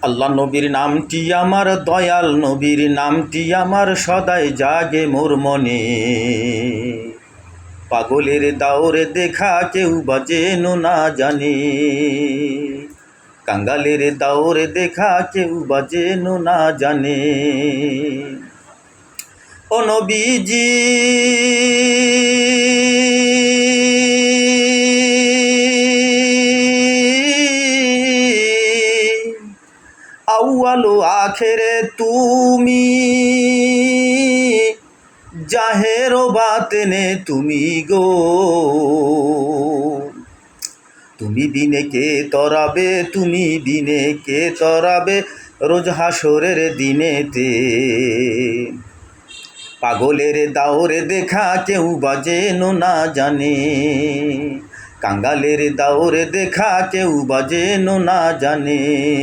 আল্লাহ নবীর নামটি আমার, দয়াল নবীর নামটি আমার সদাই জাগে মোর মনে। পাগলের দাওরে দেখা কেউ বা যেন না জানে, কাঙ্গালের দাওরে দেখা কেউ বা যেন না জানে। ও নবীজি আউয়াল ও আখেরে তুমি, জাহের ও বাতেনে তুমি গো। তুমি বিনে কে তরাবে, তুমি বিনে কে তরাবে রোজ হাসরের দিনেতে। পাগলের দাওরে দেখা কেউ বা যেন না জানে, কাঙ্গালের দাওরে দেখা কেউ বা যেন না জানে।